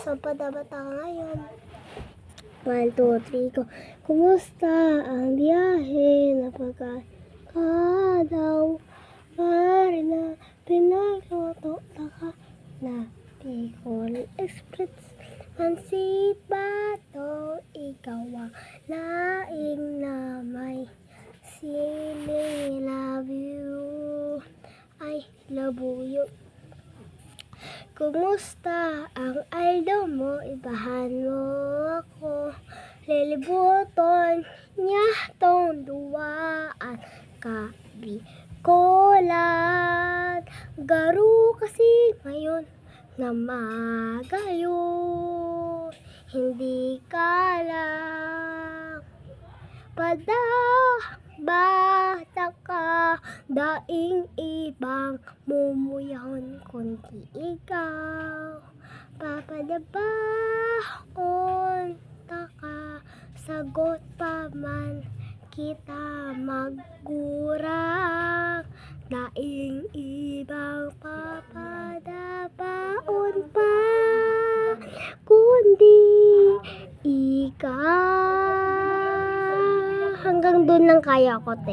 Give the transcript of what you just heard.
Saan pa dapat ako ngayon? 1, 2, 3, go. Kumusta ang biyahe na pagkakadaw? Pare na pinagluto ka na Bicol Express. Pansit ba to? Ikaw ang laing na may siling. Love you. I love you. Kumusta ang aldo mo? Ibahan mo ako. Lilibuton niya tong duwaan kabikolan. Garo kasi ngayon na magayon. Hindi ka lang bata ka, daing ibang mumuyaon kundi ikaw. Papadabahon ka, sagot pa man kita magurang. Daing ibang papadabaon pa, kundi ikaw. Hanggang doon lang kaya ko, te.